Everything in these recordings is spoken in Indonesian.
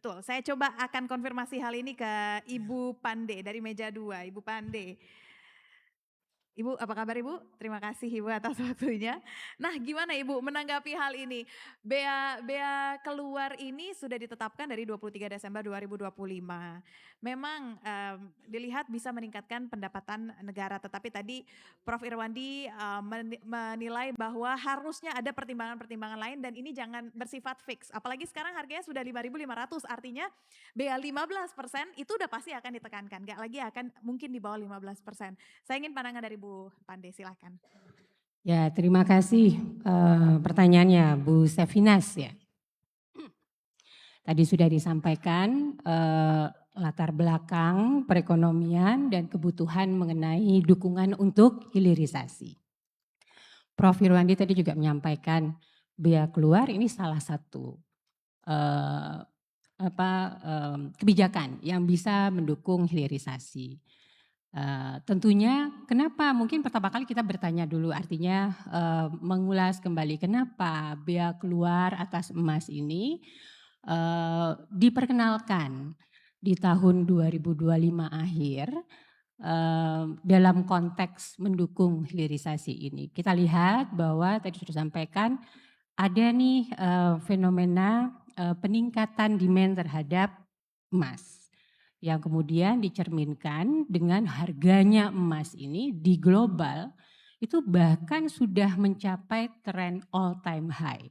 Betul, saya coba akan konfirmasi hal ini ke Ibu Pande dari meja 2, Ibu Pande. Ibu, apa kabar Ibu? Terima kasih Ibu atas waktunya. Nah, gimana Ibu menanggapi hal ini? Bea bea keluar ini sudah ditetapkan dari 23 Desember 2025. Memang dilihat bisa meningkatkan pendapatan negara, tetapi tadi Prof. Irwandi menilai bahwa harusnya ada pertimbangan-pertimbangan lain dan ini jangan bersifat fix. Apalagi sekarang harganya sudah 5.500, artinya bea 15% itu udah pasti akan ditekankan, nggak lagi akan mungkin di bawah 15%. Saya ingin pandangan dari Bu Pande, silakan. Ya, terima kasih pertanyaannya Bu Sefinas ya. Tadi sudah disampaikan latar belakang perekonomian dan kebutuhan mengenai dukungan untuk hilirisasi. Prof. Irwandi tadi juga menyampaikan bea keluar ini salah satu kebijakan yang bisa mendukung hilirisasi. Tentunya kenapa mungkin pertama kali kita bertanya dulu artinya mengulas kembali kenapa bea keluar atas emas ini diperkenalkan di tahun 2025 akhir dalam konteks mendukung hilirisasi ini. Kita lihat bahwa tadi sudah disampaikan ada nih fenomena peningkatan demand terhadap emas yang kemudian dicerminkan dengan harganya emas ini di global itu bahkan sudah mencapai tren all time high.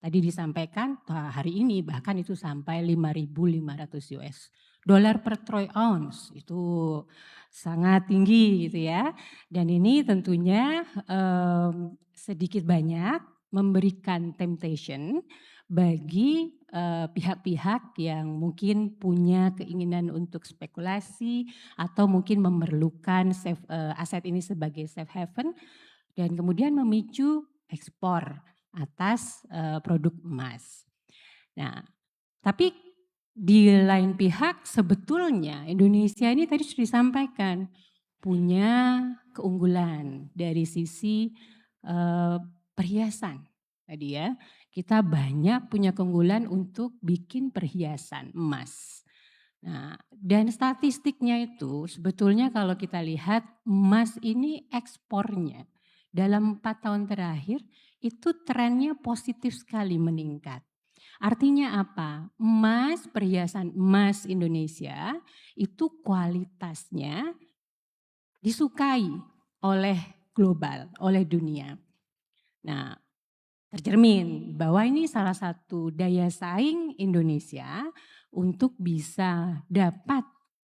Tadi disampaikan hari ini bahkan itu sampai 5.500 US dollar per troy ounce, itu sangat tinggi gitu ya. Dan ini tentunya sedikit banyak memberikan temptation bagi pihak-pihak yang mungkin punya keinginan untuk spekulasi atau mungkin memerlukan aset ini sebagai safe haven dan kemudian memicu ekspor atas produk emas. Nah, tapi di lain pihak sebetulnya Indonesia ini tadi sudah disampaikan punya keunggulan dari sisi perhiasan tadi ya. Kita banyak punya keunggulan untuk bikin perhiasan emas. Nah, dan statistiknya itu sebetulnya kalau kita lihat emas ini ekspornya dalam 4 tahun terakhir itu trennya positif sekali meningkat. Artinya apa? Emas, perhiasan emas Indonesia itu kualitasnya disukai oleh global, oleh dunia. Nah, tercermin bahwa ini salah satu daya saing Indonesia untuk bisa dapat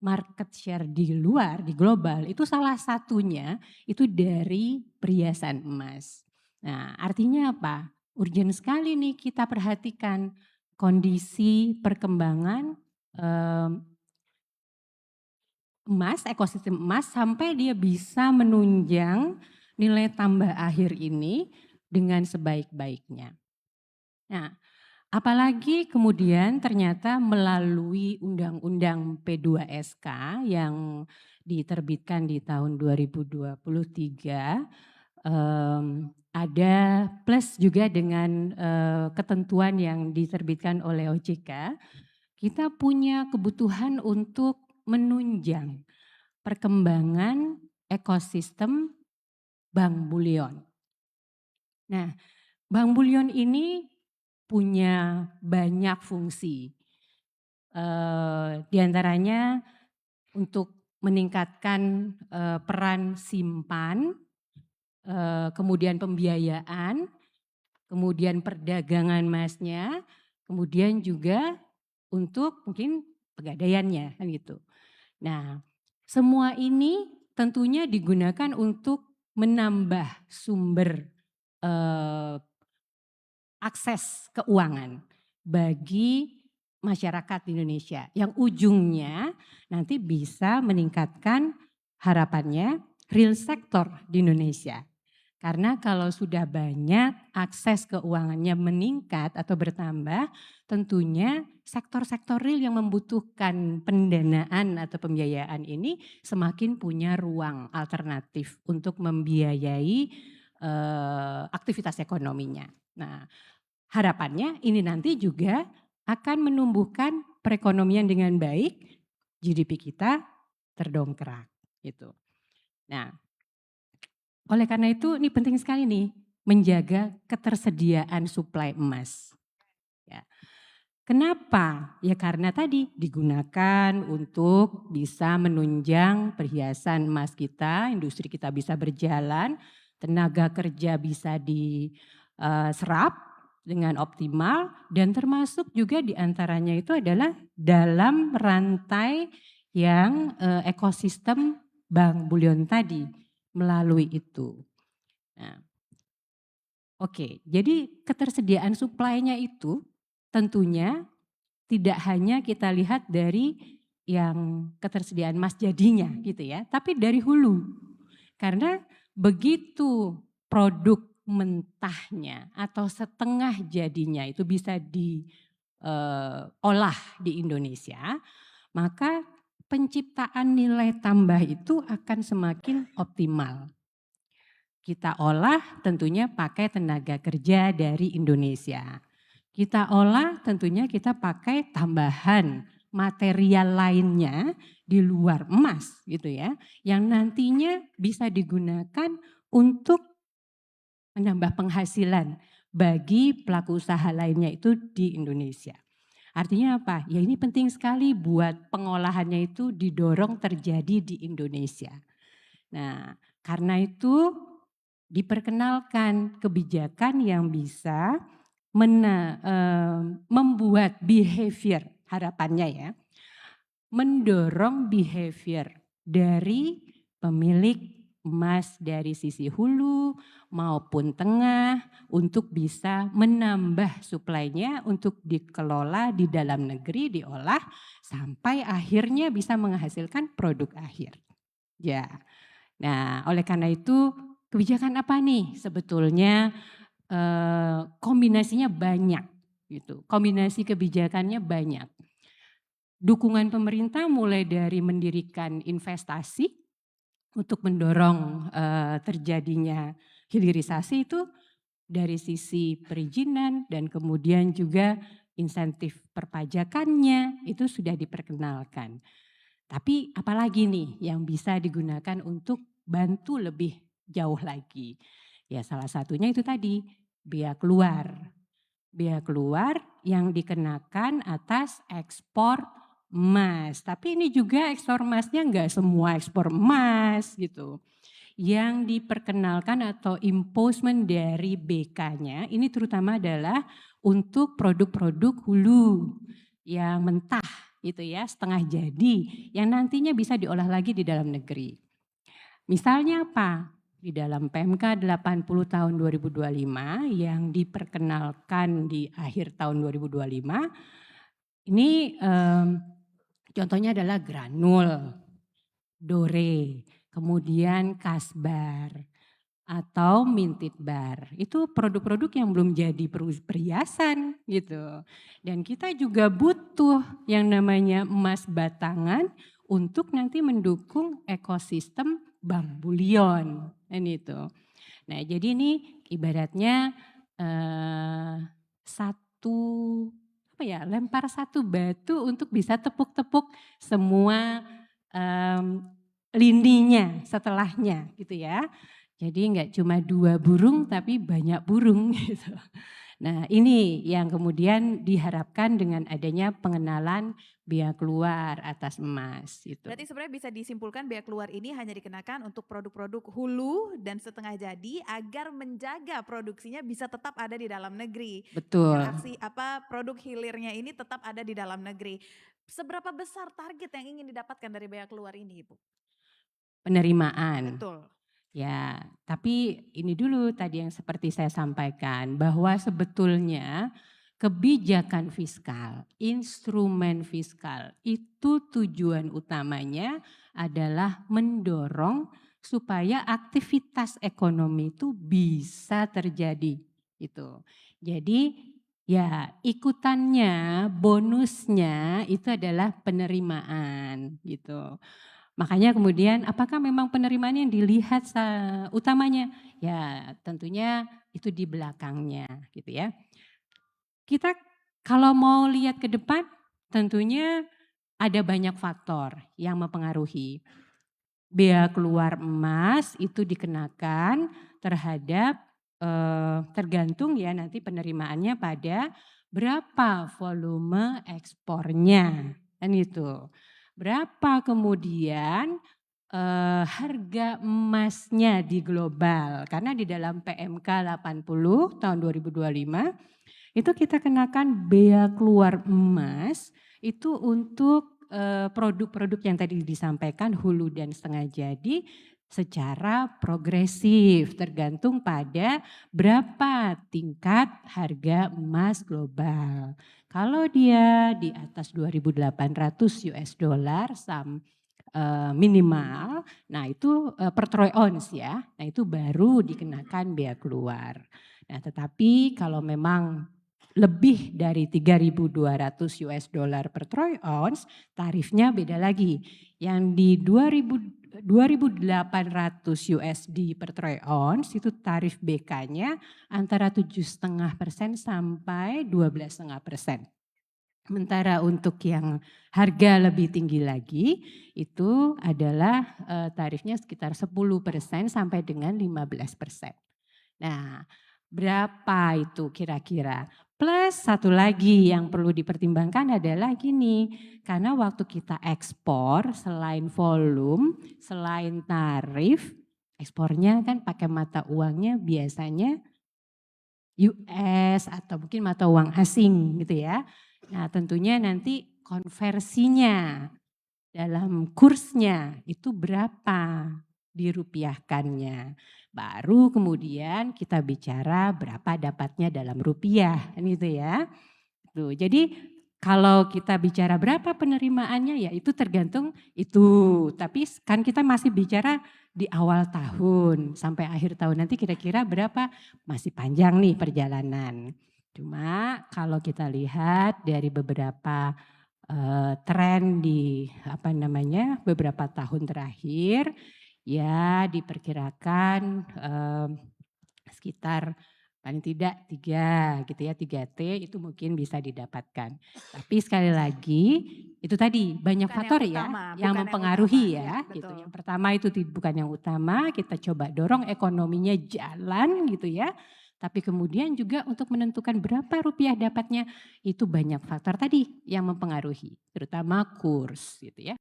market share di luar, di global, itu salah satunya itu dari perhiasan emas. Nah, artinya apa? Urgent sekali nih kita perhatikan kondisi perkembangan emas, ekosistem emas sampai dia bisa menunjang nilai tambah akhir ini dengan sebaik-baiknya. Nah, apalagi kemudian ternyata melalui Undang-Undang P2SK yang diterbitkan di tahun 2023 ada plus juga dengan ketentuan yang diterbitkan oleh OJK, kita punya kebutuhan untuk menunjang perkembangan ekosistem Bank Bullion. Nah, Bank Bullion ini punya banyak fungsi. Di antaranya untuk meningkatkan peran simpan, kemudian pembiayaan, kemudian perdagangan emasnya, kemudian juga untuk mungkin pegadaiannya kan gitu. Nah, semua ini tentunya digunakan untuk menambah sumber akses keuangan bagi masyarakat di Indonesia yang ujungnya nanti bisa meningkatkan harapannya real sektor di Indonesia. Karena kalau sudah banyak akses keuangannya meningkat atau bertambah, tentunya sektor-sektor real yang membutuhkan pendanaan atau pembiayaan ini semakin punya ruang alternatif untuk membiayai aktivitas ekonominya. Nah, harapannya ini nanti juga akan menumbuhkan perekonomian dengan baik, GDP kita terdongkrak gitu. Nah, oleh karena itu ini penting sekali nih menjaga ketersediaan suplai emas. Ya. Kenapa? Ya karena tadi digunakan untuk bisa menunjang perhiasan emas kita, industri kita bisa berjalan, tenaga kerja bisa diserap dengan optimal dan termasuk juga diantaranya itu adalah dalam rantai yang ekosistem Bank Bulion tadi melalui itu. Nah, oke, jadi ketersediaan suplainya itu tentunya tidak hanya kita lihat dari yang ketersediaan emas jadinya gitu ya, tapi dari hulu. Karena begitu produk mentahnya atau setengah jadinya itu bisa diolah di Indonesia, maka penciptaan nilai tambah itu akan semakin optimal. Kita olah tentunya pakai tenaga kerja dari Indonesia. Kita olah tentunya kita pakai tambahan material lainnya di luar emas gitu ya. Yang nantinya bisa digunakan untuk menambah penghasilan bagi pelaku usaha lainnya itu di Indonesia. Artinya apa? Ya ini penting sekali buat pengolahannya itu didorong terjadi di Indonesia. Nah, karena itu diperkenalkan kebijakan yang bisa membuat behavior, harapannya ya, mendorong behavior dari pemilik emas dari sisi hulu maupun tengah untuk bisa menambah suplainya untuk dikelola di dalam negeri, diolah sampai akhirnya bisa menghasilkan produk akhir. Ya. Nah, oleh karena itu kebijakan apa nih sebetulnya kombinasinya banyak gitu. Kombinasi kebijakannya banyak. Dukungan pemerintah mulai dari mendirikan investasi untuk mendorong terjadinya hilirisasi itu dari sisi perizinan dan kemudian juga insentif perpajakannya itu sudah diperkenalkan. Tapi apalagi nih yang bisa digunakan untuk bantu lebih jauh lagi. Ya salah satunya itu tadi bea keluar. Bea keluar yang dikenakan atas ekspor emas. Tapi ini juga ekspor emasnya enggak semua ekspor emas gitu. Yang diperkenalkan atau imposement dari BK-nya ini terutama adalah untuk produk-produk hulu yang mentah gitu ya, setengah jadi yang nantinya bisa diolah lagi di dalam negeri. Misalnya apa? Di dalam PMK 80 tahun 2025 yang diperkenalkan di akhir tahun 2025, ini contohnya adalah granul, dore, kemudian kasbar, atau minted bar. Itu produk-produk yang belum jadi perhiasan gitu. Dan kita juga butuh yang namanya emas batangan untuk nanti mendukung ekosistem Bank Bulion. Kan itu. Nah jadi ini ibaratnya satu apa ya, lempar satu batu untuk bisa tepuk-tepuk semua lininya setelahnya gitu ya. Jadi enggak cuma 2 burung tapi banyak burung gitu. Nah ini yang kemudian diharapkan dengan adanya pengenalan bea keluar atas emas itu. Berarti sebenarnya bisa disimpulkan bea keluar ini hanya dikenakan untuk produk-produk hulu dan setengah jadi agar menjaga produksinya bisa tetap ada di dalam negeri. Betul. Agar produk hilirnya ini tetap ada di dalam negeri. Seberapa besar target yang ingin didapatkan dari bea keluar ini, Ibu? Penerimaan. Betul. Ya, tapi ini dulu tadi yang seperti saya sampaikan bahwa sebetulnya kebijakan fiskal, instrumen fiskal itu tujuan utamanya adalah mendorong supaya aktivitas ekonomi itu bisa terjadi gitu. Jadi ya ikutannya, bonusnya itu adalah penerimaan gitu. Makanya kemudian apakah memang penerimaan yang dilihat utamanya? Ya tentunya itu di belakangnya gitu ya. Kita kalau mau lihat ke depan Tentunya ada banyak faktor yang mempengaruhi. Bea keluar emas itu dikenakan terhadap, tergantung ya nanti penerimaannya pada berapa volume ekspornya, kan gitu. Berapa kemudian, harga emasnya di global, karena di dalam PMK 80 tahun 2025 itu kita kenakan bea keluar emas itu untuk, produk-produk yang tadi disampaikan hulu dan setengah jadi secara progresif tergantung pada berapa tingkat harga emas global. Kalau dia di atas 2.800 US dollar minimal, nah itu, per troy ounce ya, nah itu baru dikenakan bea keluar. Nah tetapi kalau memang lebih dari 3.200 US dollar per troy ounce, tarifnya beda lagi. Yang di 2.800 USD per troy ounce itu tarif BK-nya antara 7,5% sampai 12,5%. Sementara untuk yang harga lebih tinggi lagi itu adalah, tarifnya sekitar 10% sampai dengan 15%. Nah, berapa itu kira-kira? Plus satu lagi yang perlu dipertimbangkan adalah gini, karena waktu kita ekspor selain volume, selain tarif, ekspornya kan pakai mata uangnya biasanya US atau mungkin mata uang asing gitu ya. Nah tentunya nanti konversinya dalam kursnya itu berapa dirupiahkannya. Baru kemudian kita bicara berapa dapatnya dalam rupiah kan gitu ya. Tuh, jadi kalau kita bicara berapa penerimaannya ya itu tergantung itu. Tapi kan kita masih bicara di awal tahun sampai akhir tahun nanti kira-kira berapa, masih panjang nih perjalanan. Cuma kalau kita lihat dari beberapa tren di apa namanya beberapa tahun terakhir ya diperkirakan sekitar paling tidak 3 gitu ya, 3T itu mungkin bisa didapatkan. Tapi sekali lagi itu tadi banyak Bukan yang faktor ya utama, yang bukan yang mempengaruhi utama, ya ya gitu. betul. Yang pertama itu bukan yang utama, kita coba dorong ekonominya jalan gitu ya. Tapi kemudian juga untuk menentukan berapa rupiah dapatnya itu banyak faktor tadi yang mempengaruhi, terutama kurs gitu ya.